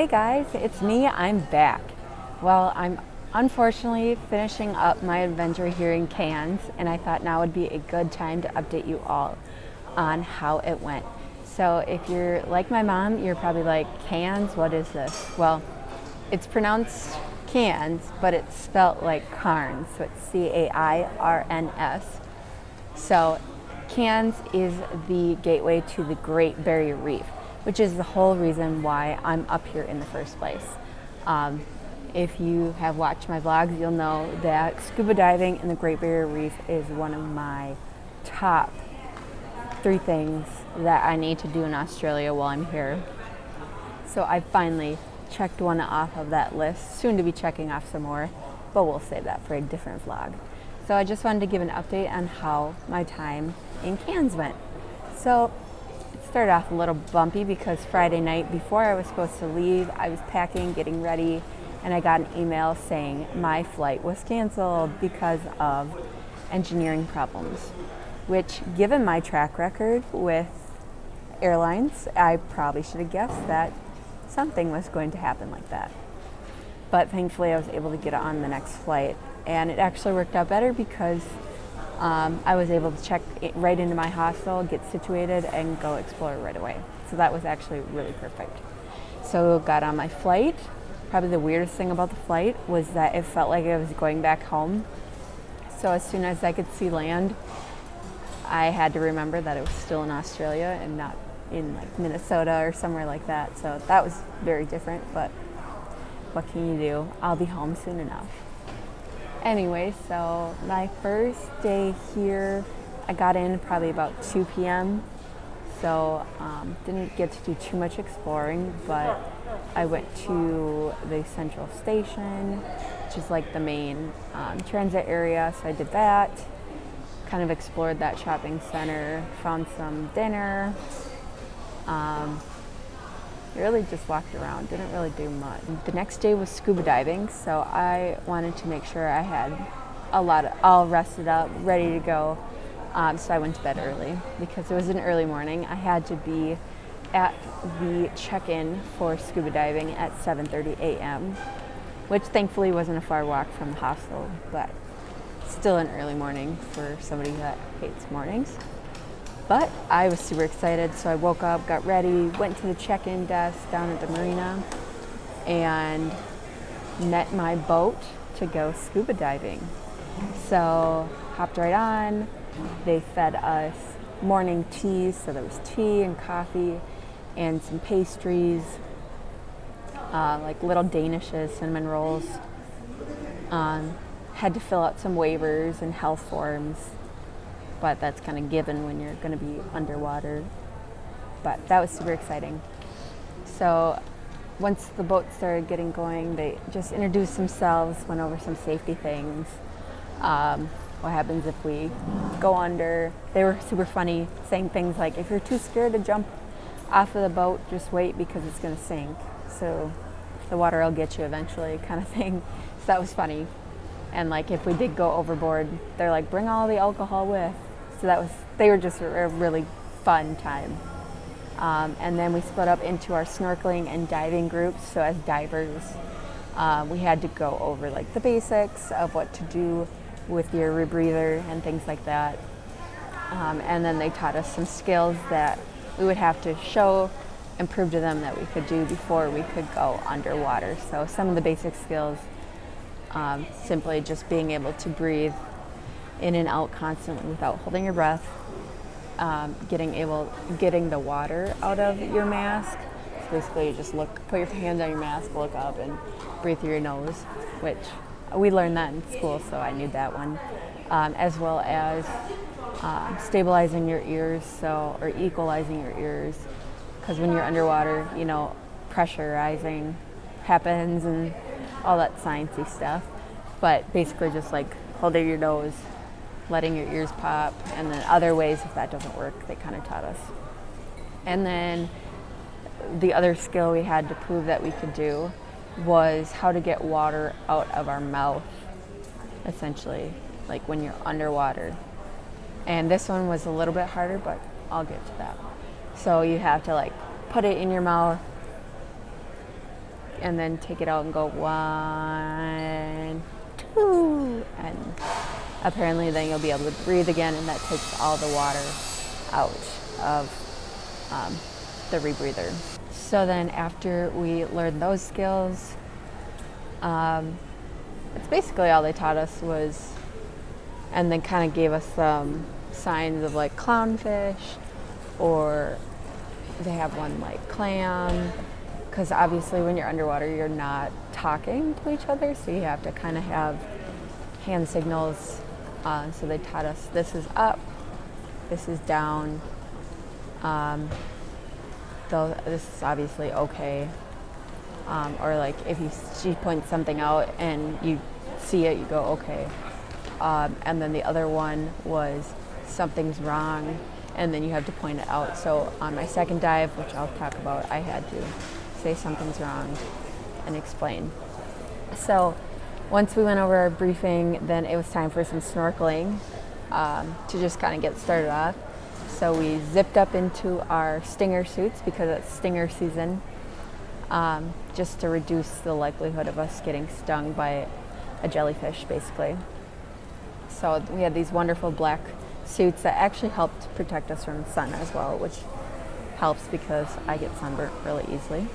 Hey guys, it's me. I'm back. Well, I'm unfortunately finishing up my adventure here in Cairns, and I thought now would be a good time to update you all on how it went. So, if you're like my mom, you're probably like, Cairns, what is this? Well, it's pronounced Cairns, but it's spelt like Cairns, so it's Cairns. So, Cairns is the gateway to the Great Barrier Reef, which is the whole reason why I'm up here in the first place. If you have watched my vlogs, you'll know that scuba diving in the Great Barrier Reef is one of my top 3 things that I need to do in Australia while I'm here. So I finally checked one off of that list, soon to be checking off some more, but we'll save that for a different vlog. So I just wanted to give an update on how my time in Cairns went. So it started off a little bumpy because Friday night before I was supposed to leave, I was packing, getting ready, and I got an email saying my flight was canceled because of engineering problems, which, given my track record with airlines, I probably should have guessed that something was going to happen like that. But thankfully I was able to get on the next flight, and it actually worked out better because I was able to check right into my hostel, get situated, and go explore right away. So that was actually really perfect. So got on my flight. Probably the weirdest thing about the flight was that it felt like I was going back home. So as soon as I could see land, I had to remember that it was still in Australia and not in like Minnesota or somewhere like that. So that was very different, but what can you do? I'll be home soon enough. Anyway, so my first day here, I got in probably about 2 p.m. So didn't get to do too much exploring, but I went to the central station, which is like the main transit area. So I did that, kind of explored that shopping center, found some dinner. Really just walked around, didn't really do much. The next day was scuba diving, so I wanted to make sure I had all rested up, ready to go. So I went to bed early because it was an early morning. I had to be at the check-in for scuba diving at 7:30 a.m., which thankfully wasn't a far walk from the hostel, but still an early morning for somebody that hates mornings. But I was super excited, so I woke up, got ready, went to the check-in desk down at the marina, and met my boat to go scuba diving. So hopped right on. They fed us morning teas, so there was tea and coffee and some pastries, like little Danishes, cinnamon rolls. Had to fill out some waivers and health forms, but that's kind of given when you're going to be underwater. But that was super exciting. So once the boat started getting going, they just introduced themselves, went over some safety things. What happens if we go under? They were super funny, saying things like, if you're too scared to jump off of the boat, just wait because it's going to sink. So the water will get you eventually, kind of thing. So that was funny. And like if we did go overboard, they're like, bring all the alcohol with. So they were just a really fun time. And then we split up into our snorkeling and diving groups. So as divers, we had to go over like the basics of what to do with your rebreather and things like that. And then they taught us some skills that we would have to show and prove to them that we could do before we could go underwater. So some of the basic skills, simply just being able to breathe in and out constantly without holding your breath, getting the water out of your mask. So basically you just put your hands on your mask, look up, and breathe through your nose, which we learned that in school, so I knew that one. As well as stabilizing your ears, or equalizing your ears, because when you're underwater, pressurizing happens and all that sciencey stuff. But basically just like holding your nose, letting your ears pop, and then other ways if that doesn't work, they kind of taught us. And then the other skill we had to prove that we could do was how to get water out of our mouth, essentially, like when you're underwater. And this one was a little bit harder, but I'll get to that. So you have to like put it in your mouth, and then take it out and go 1, 2, and apparently then you'll be able to breathe again, and that takes all the water out of the rebreather. So then after we learned those skills, it's basically all they taught us was, and then kind of gave us some signs of like clownfish, or they have one like clam, because obviously when you're underwater you're not talking to each other, so you have to kind of have hand signals. So they taught us this is up, this is down, though this is obviously okay, or like if she points something out and you see it, you go okay, and then the other one was something's wrong, and then you have to point it out. So on my second dive, which I'll talk about, I had to say something's wrong and explain. So once we went over our briefing, then it was time for some snorkeling, to just kind of get started off. So we zipped up into our stinger suits because it's stinger season, just to reduce the likelihood of us getting stung by a jellyfish, basically. So we had these wonderful black suits that actually helped protect us from the sun as well, which helps because I get sunburnt really easily.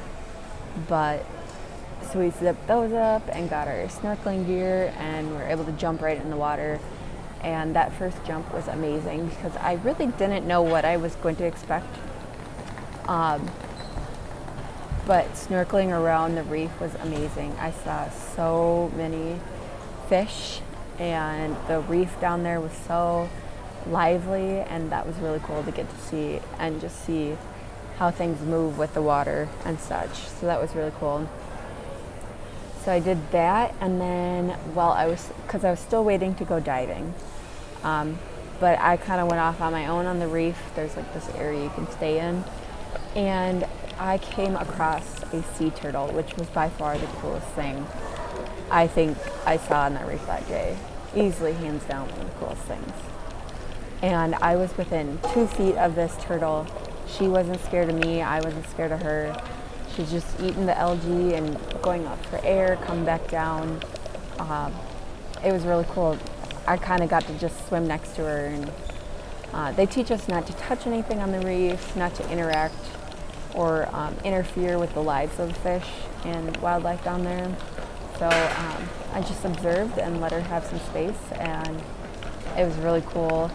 But so we zipped those up and got our snorkeling gear, and we were able to jump right in the water. And that first jump was amazing because I really didn't know what I was going to expect. But snorkeling around the reef was amazing. I saw so many fish, and the reef down there was so lively, and that was really cool to get to see and just see how things move with the water and such. So that was really cool. So I did that, and then because I was still waiting to go diving, but I kind of went off on my own on the reef. There's like this area you can stay in, and I came across a sea turtle, which was by far the coolest thing I think I saw on that reef that day. Easily, hands down, one of the coolest things. And I was within 2 feet of this turtle. She wasn't scared of me, I wasn't scared of her. She's just eating the algae and going up for air, come back down. It was really cool. I kind of got to just swim next to her, and they teach us not to touch anything on the reef, not to interact or interfere with the lives of the fish and wildlife down there. So I just observed and let her have some space, and it was really cool.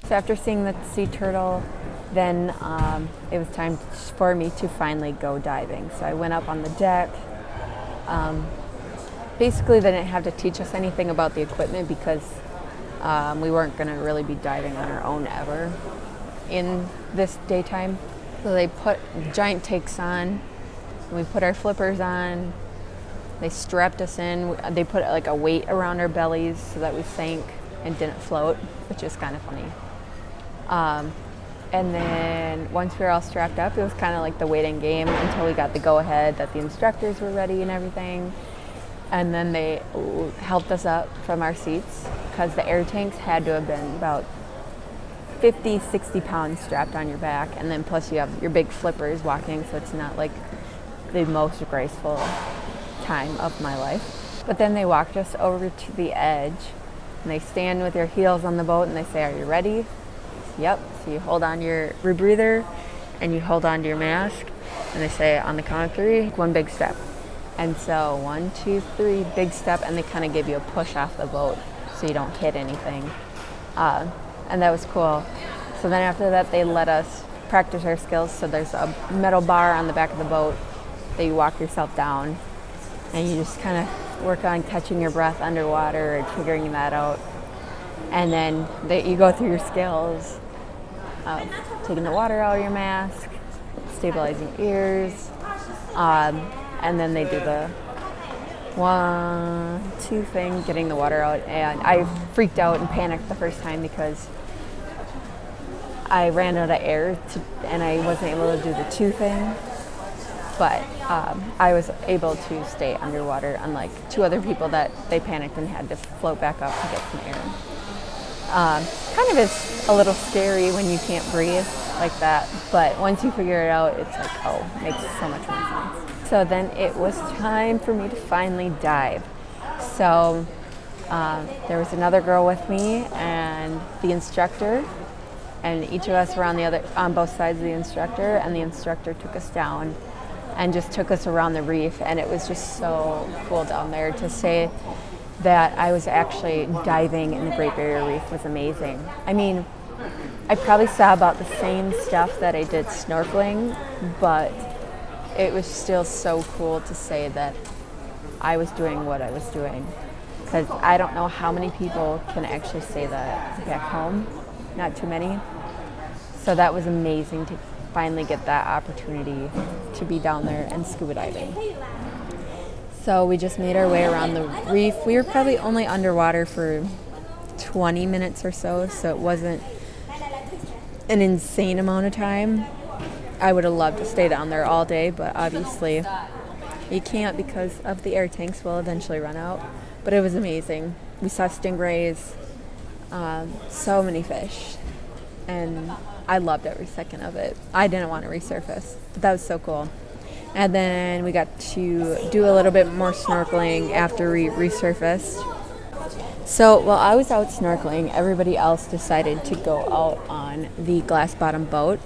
So after seeing the sea turtle, then it was time for me to finally go diving. So I went up on the deck. Basically, they didn't have to teach us anything about the equipment because we weren't going to really be diving on our own ever in this daytime. So they put giant takes on, we put our flippers on, they strapped us in, they put like a weight around our bellies so that we sank and didn't float, which is kind of funny. And then once we were all strapped up, it was kind of like the waiting game until we got the go-ahead that the instructors were ready and everything. And then they helped us up from our seats because the air tanks had to have been about 50, 60 pounds strapped on your back. And then plus you have your big flippers walking, so it's not like the most graceful time of my life. But then they walked us over to the edge, and they stand with their heels on the boat and they say, "Are you ready?" Yep. So you hold on your rebreather and you hold on to your mask, and they say on the count of 3, 1 big step. And so 1, 2, 3, big step, and they kind of give you a push off the boat so you don't hit anything. And that was cool. So then after that, they let us practice our skills. So there's a metal bar on the back of the boat that you walk yourself down, and you just kind of work on catching your breath underwater and figuring that out. And then you go through your skills of taking the water out of your mask, stabilizing your ears, and then they do the 1, 2 thing, getting the water out. And I freaked out and panicked the first time because I ran out of air and I wasn't able to do the 2 thing. But I was able to stay underwater, unlike 2 other people that they panicked and had to float back up to get some air. Kind of is a little scary when you can't breathe like that, but once you figure it out, it's like, oh, it makes so much more sense. So then it was time for me to finally dive. So there was another girl with me and the instructor, and each of us were on both sides of the instructor, and the instructor took us down and just took us around the reef, and it was just so cool down there. To say that I was actually diving in the Great Barrier Reef was amazing. I mean, I probably saw about the same stuff that I did snorkeling, but it was still so cool to say that I was doing what I was doing, because I don't know how many people can actually say that back home. Not too many. So that was amazing to finally get that opportunity to be down there and scuba diving. So we just made our way around the reef. We were probably only underwater for 20 minutes or so, so it wasn't an insane amount of time. I would have loved to stay down there all day, but obviously you can't because of the air tanks will eventually run out. But it was amazing. We saw stingrays, so many fish, and I loved every second of it. I didn't want to resurface, but that was so cool. And then we got to do a little bit more snorkeling after we resurfaced. So while I was out snorkeling, everybody else decided to go out on the glass bottom boat.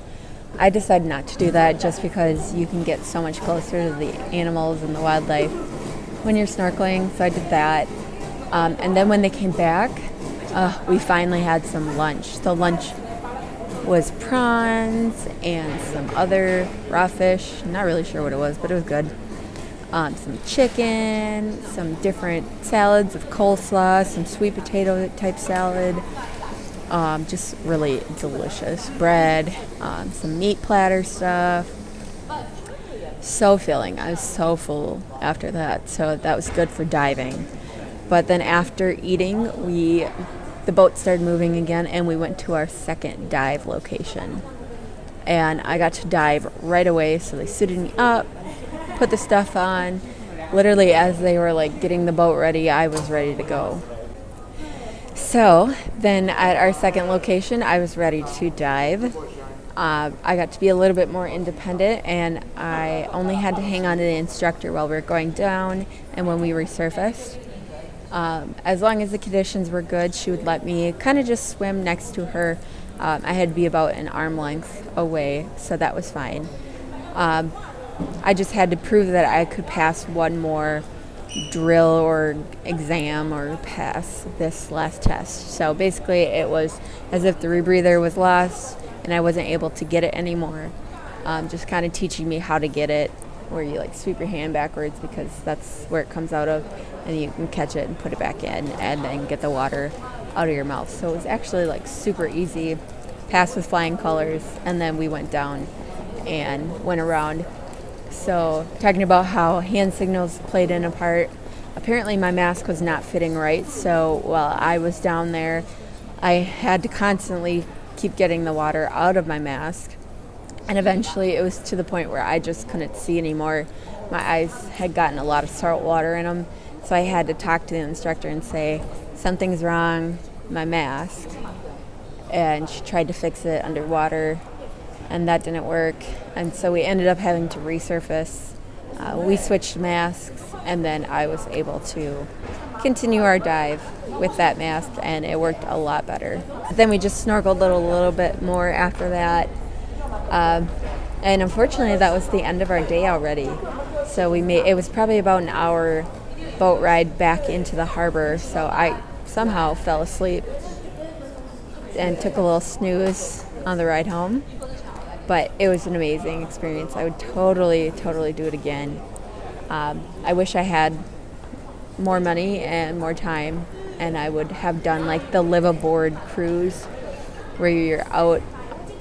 I decided not to do that just because you can get so much closer to the animals and the wildlife when you're snorkeling, so I did that. And then when they came back, we finally had some lunch. So lunch was prawns and some other raw fish. Not really sure what it was, but it was good. Some chicken, some different salads of coleslaw, some sweet potato type salad. Just really delicious. Bread, some meat platter stuff. So filling. I was so full after that, so that was good for diving. But then after eating, the boat started moving again, and we went to our second dive location. And I got to dive right away, so they suited me up, put the stuff on. Literally, as they were like getting the boat ready, I was ready to go. So then at our second location, I was ready to dive. I got to be a little bit more independent, and I only had to hang on to the instructor while we were going down and when we resurfaced. As long as the conditions were good, she would let me kind of just swim next to her. I had to be about an arm length away, so that was fine. I just had to prove that I could pass one more drill or exam or pass this last test. So basically it was as if the rebreather was lost and I wasn't able to get it anymore. Just kind of teaching me how to get it, where you like sweep your hand backwards because that's where it comes out of, and you can catch it and put it back in and then get the water out of your mouth. So it was actually like super easy, passed with flying colors, and then we went down and went around. So talking about how hand signals played in a part, apparently my mask was not fitting right, so while I was down there, I had to constantly keep getting the water out of my mask. And eventually it was to the point where I just couldn't see anymore. My eyes had gotten a lot of salt water in them, so I had to talk to the instructor and say, something's wrong with my mask. And she tried to fix it underwater, and that didn't work. And so we ended up having to resurface. We switched masks, and then I was able to continue our dive with that mask, and it worked a lot better. Then we just snorkeled a little bit more after that. And unfortunately, that was the end of our day already. So it was probably about an hour boat ride back into the harbor. So I somehow fell asleep and took a little snooze on the ride home. But it was an amazing experience. I would totally do it again. I wish I had more money and more time and I would have done like the live aboard cruise where you're out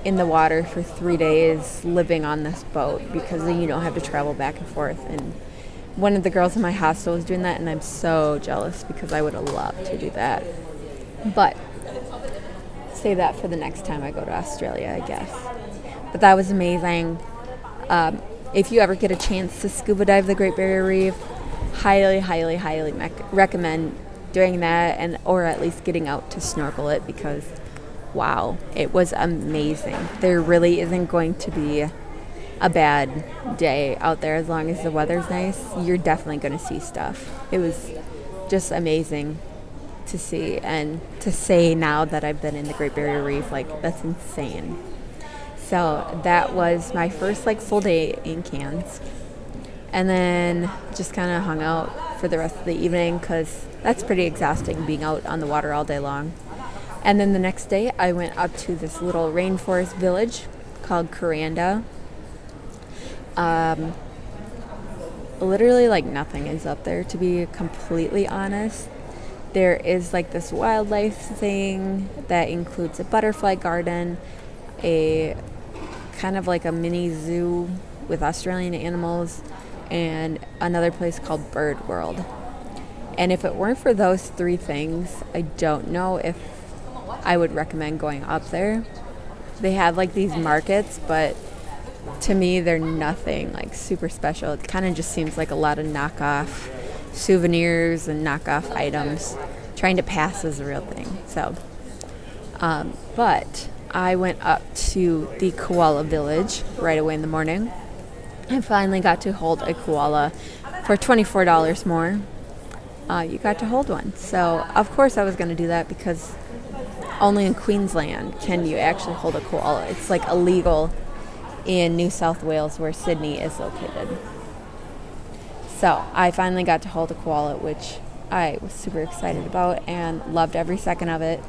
in the water for 3 days living on this boat, because then you don't have to travel back and forth. And one of the girls in my hostel was doing that, and I'm so jealous because I would have loved to do that. But save that for the next time I go to Australia, I guess. But that was amazing. If you ever get a chance to scuba dive the Great Barrier Reef, highly, highly, highly recommend doing that, and or at least getting out to snorkel it, because wow, it was amazing. There really isn't going to be a bad day out there as long as the weather's nice. You're definitely going to see stuff. It was just amazing to see, and to say now that I've been in the Great Barrier Reef, like, that's insane. So that was my first like full day in Cairns, and then just kind of hung out for the rest of the evening, because that's pretty exhausting being out on the water all day long. And then the next day I went up to this little rainforest village called Cairns. Literally like nothing is up there, to be completely honest. There is like this wildlife thing that includes a butterfly garden, a kind of like a mini zoo with Australian animals, and another place called Bird World. And if it weren't for those three things, I don't know if I would recommend going up there. They have like these markets, but to me they're nothing like super special. It kind of just seems like a lot of knockoff souvenirs and knockoff items trying to pass as a real thing. So but I went up to the koala village right away in the morning. I finally got to hold a koala for $24 more. You got to hold one. So of course I was going to do that, because only in Queensland can you actually hold a koala. It's like illegal in New South Wales, where Sydney is located. So I finally got to hold a koala, which I was super excited about and loved every second of it.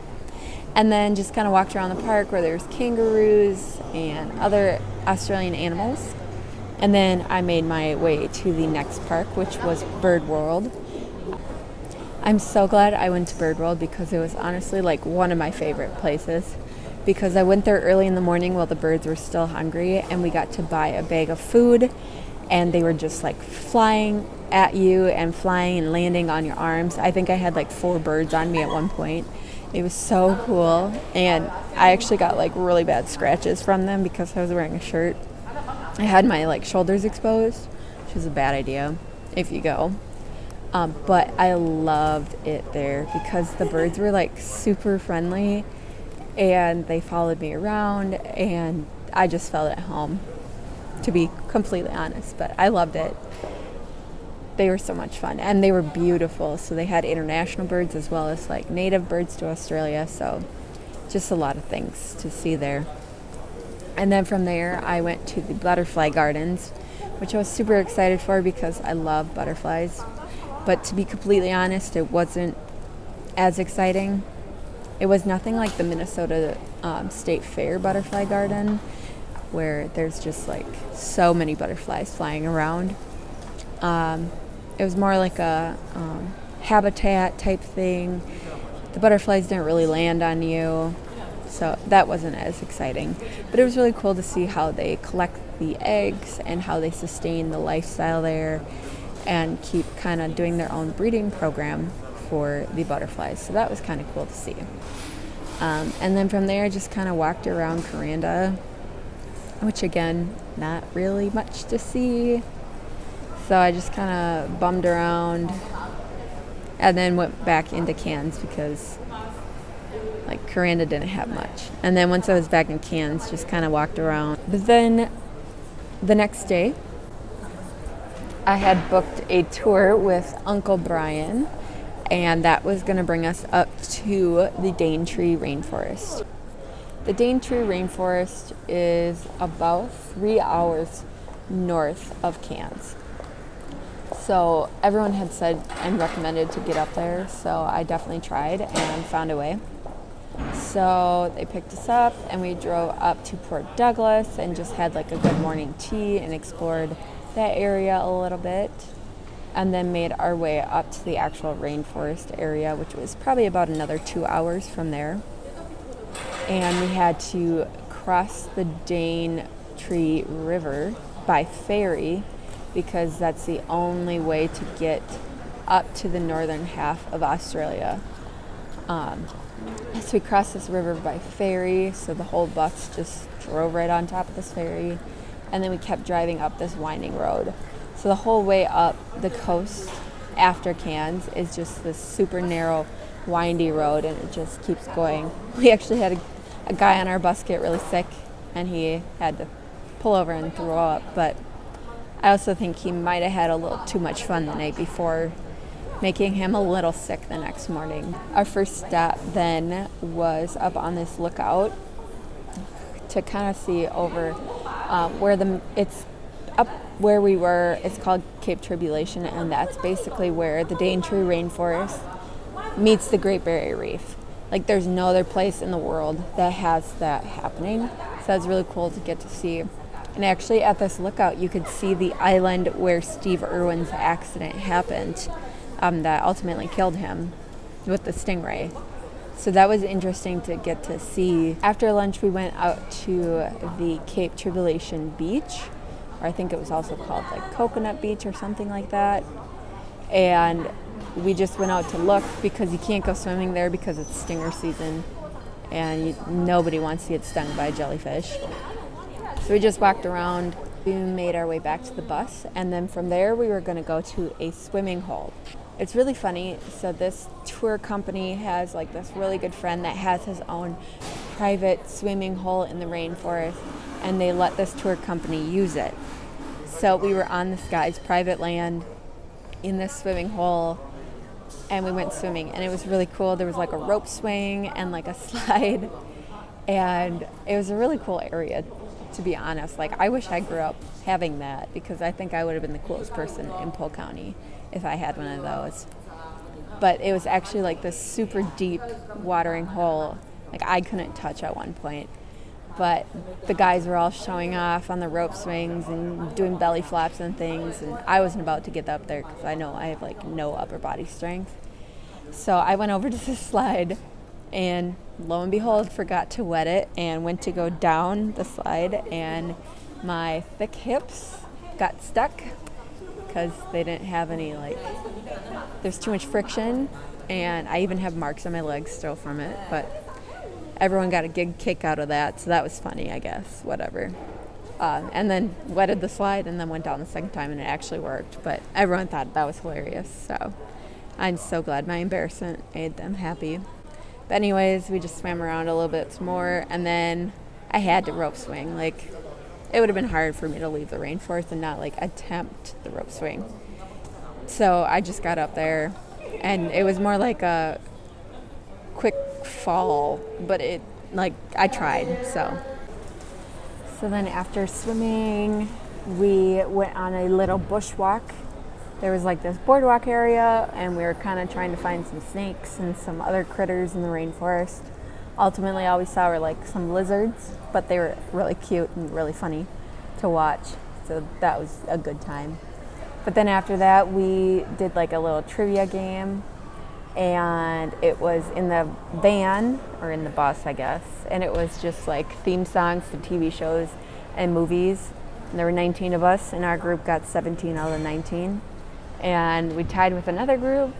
And then just kind of walked around the park where there's kangaroos and other Australian animals. And then I made my way to the next park, which was Bird World. I'm so glad I went to Bird World, because it was honestly like one of my favorite places, because I went there early in the morning while the birds were still hungry, and we got to buy a bag of food, and they were just like flying at you and flying and landing on your arms. I think I had like 4 birds on me at one point. It was so cool, and I actually got like really bad scratches from them because I was wearing a shirt. I had my like shoulders exposed, which is a bad idea if you go. But I loved it there because the birds were like super friendly, and they followed me around, and I just felt at home, to be completely honest. But I loved it. They were so much fun, and they were beautiful. So they had international birds as well as like native birds to Australia. So just a lot of things to see there. And then from there I went to the butterfly gardens, which I was super excited for because I love butterflies. But to be completely honest, it wasn't as exciting. It was nothing like the Minnesota State Fair butterfly garden, where there's just like so many butterflies flying around. It was more like a habitat type thing. The butterflies didn't really land on you, so that wasn't as exciting. But it was really cool to see how they collect the eggs and how they sustain the lifestyle there and keep kind of doing their own breeding program for the butterflies. So that was kind of cool to see. And then from there, I just kind of walked around Cairns, which again, not really much to see. So I just kind of bummed around and then went back into Cairns because like Cairns didn't have much. And then once I was back in Cairns, just kind of walked around. But then the next day, I had booked a tour with Uncle Brian, and that was going to bring us up to the Daintree Rainforest. The Daintree Rainforest is about 3 hours north of Cairns. So everyone had said and recommended to get up there, so I definitely tried and found a way. So they picked us up and we drove up to Port Douglas and just had like a good morning tea and explored that area a little bit. and then made our way up to the actual rainforest area, which was probably about another 2 hours from there. And we had to cross the Daintree River by ferry because that's the only way to get up to the northern half of Australia. So we crossed this river by ferry, so the whole bus just drove right on top of this ferry, and then we kept driving up this winding road. So the whole way up the coast after Cairns is just this super narrow, windy road, and it just keeps going. We actually had a guy on our bus get really sick, and he had to pull over and throw up, but I also think he might have had a little too much fun the night before, making him a little sick the next morning. Our first stop then was up on this lookout to kind of see over it's up where we were. It's called Cape Tribulation, and that's basically where the Daintree rainforest meets the Great Barrier Reef. Like, there's no other place in the world that has that happening, so it's really cool to get to see. And actually at this lookout you could see the island where Steve Irwin's accident happened, that ultimately killed him with the stingray. So that was interesting to get to see. After lunch we went out to the Cape Tribulation Beach, or I think it was also called like Coconut Beach or something like that. And we just went out to look because you can't go swimming there because it's stinger season and nobody wants to get stung by a jellyfish. So we just walked around. We made our way back to the bus, and then from there we were going to go to a swimming hole. It's really funny. So this tour company has like this really good friend that has his own private swimming hole in the rainforest, and they let this tour company use it. So we were on this guy's private land in this swimming hole, and we went swimming, and it was really cool. There was like a rope swing and like a slide, and it was a really cool area, to be honest. Like, I wish I grew up having that, because I think I would have been the coolest person in Polk County if I had one of those. But it was actually like this super deep watering hole, like I couldn't touch at one point. But the guys were all showing off on the rope swings and doing belly flops and things, and I wasn't about to get up there because I know I have like no upper body strength. So I went over to the slide, and lo and behold, forgot to wet it and went to go down the slide, and my thick hips got stuck because they didn't have any, like, there's too much friction, and I even have marks on my legs still from it, but everyone got a good kick out of that, so that was funny, I guess, whatever. And then wetted the slide and then went down the second time, and it actually worked, but everyone thought that was hilarious, so I'm so glad my embarrassment made them happy. But anyways, we just swam around a little bit more, and then I had to rope swing. Like, it would have been hard for me to leave the rainforest and not like attempt the rope swing. So I just got up there, and it was more like a quick fall, but it, like, I tried. So then after swimming, we went on a little bushwalk. There was like this boardwalk area, and we were kind of trying to find some snakes and some other critters in the rainforest. Ultimately, all we saw were like some lizards, but they were really cute and really funny to watch. So that was a good time. But then after that, we did like a little trivia game, and it was in the van, or in the bus, I guess. And it was just like theme songs to TV shows and movies. And there were 19 of us, and our group got 17 out of the 19. And we tied with another group,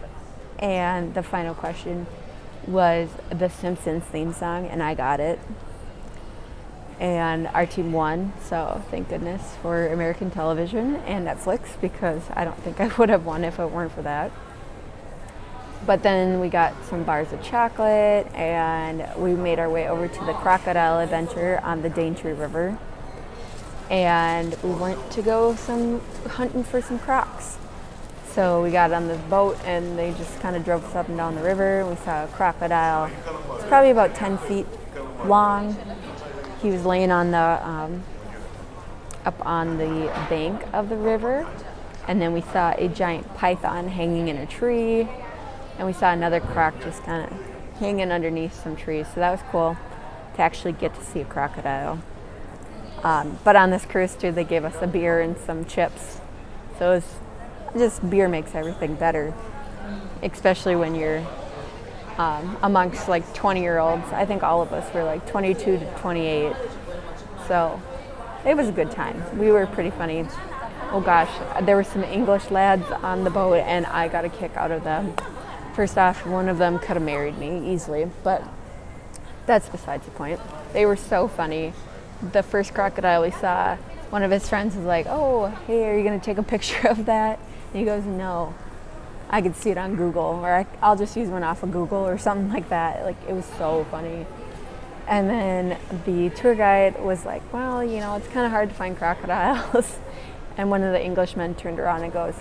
and the final question was the Simpsons theme song, and I got it. And our team won, so thank goodness for American television and Netflix, because I don't think I would have won if it weren't for that. But then we got some bars of chocolate, and we made our way over to the crocodile adventure on the Daintree River. And we went to go hunting for some crocs. So we got on this boat, and they just kind of drove us up and down the river. We saw a crocodile. It's probably about 10 feet long. He was laying on the up on the bank of the river, and then we saw a giant python hanging in a tree, and we saw another croc just kind of hanging underneath some trees. So that was cool to actually get to see a crocodile. But on this cruise too, they gave us a beer and some chips. So it was just beer makes everything better, especially when you're amongst like 20-year-olds. I think all of us were like 22 to 28. So it was a good time. We were pretty funny. Oh gosh, there were some English lads on the boat and I got a kick out of them. First off, one of them could have married me easily, but that's besides the point. They were so funny. The first crocodile we saw, one of his friends was like, "Oh, hey, are you going to take a picture of that?" And he goes, "No. I could see it on Google, or I'll just use one off of Google," or something like that. Like, it was so funny. And then the tour guide was like, "Well, you know, it's kind of hard to find crocodiles." And one of the Englishmen turned around and goes,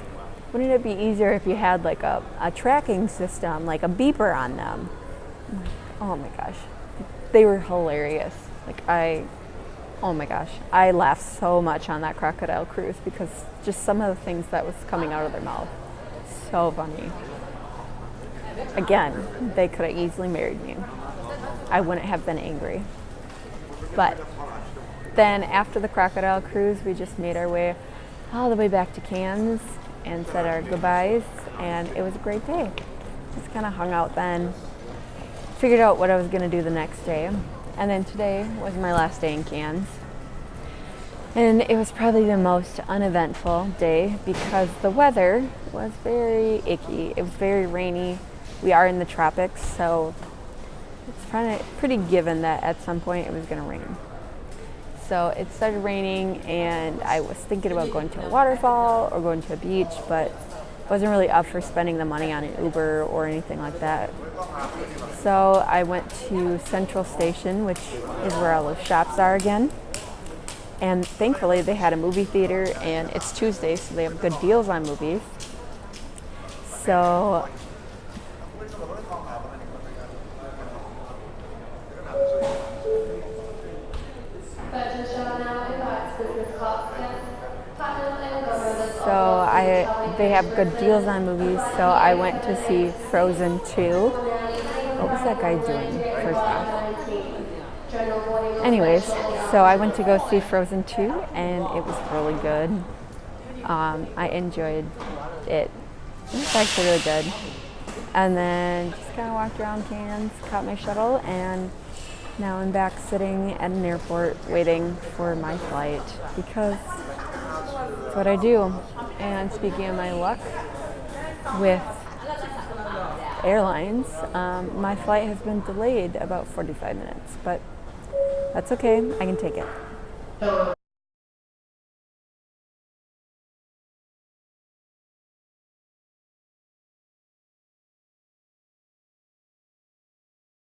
"Wouldn't it be easier if you had like a tracking system, like a beeper on them?" I'm like, oh my gosh. They were hilarious. Oh my gosh. I laughed so much on that crocodile cruise because just some of the things that was coming out of their mouth. So funny. Again, they could have easily married me. I wouldn't have been angry. But then after the crocodile cruise, we just made our way all the way back to Cairns and said our goodbyes, and it was a great day. Just kind of hung out then, figured out what I was going to do the next day, and then today was my last day in Cairns. And it was probably the most uneventful day because the weather was very icky. It was very rainy. We are in the tropics, so it's pretty given that at some point it was going to rain. So it started raining and I was thinking about going to a waterfall or going to a beach, but wasn't really up for spending the money on an Uber or anything like that. So I went to Central Station, which is where all the shops are again. And thankfully they had a movie theater, and it's Tuesday, so they have good deals on movies. So they have good deals on movies, so I went to see Frozen 2. What was that guy doing, first off? Anyways, so I went to go see Frozen 2, and it was really good. I enjoyed it. It was actually really good. And then just kind of walked around Cairns, caught my shuttle, and now I'm back sitting at an airport waiting for my flight because that's what I do. And speaking of my luck with airlines, my flight has been delayed about 45 minutes, but that's okay. I can take it.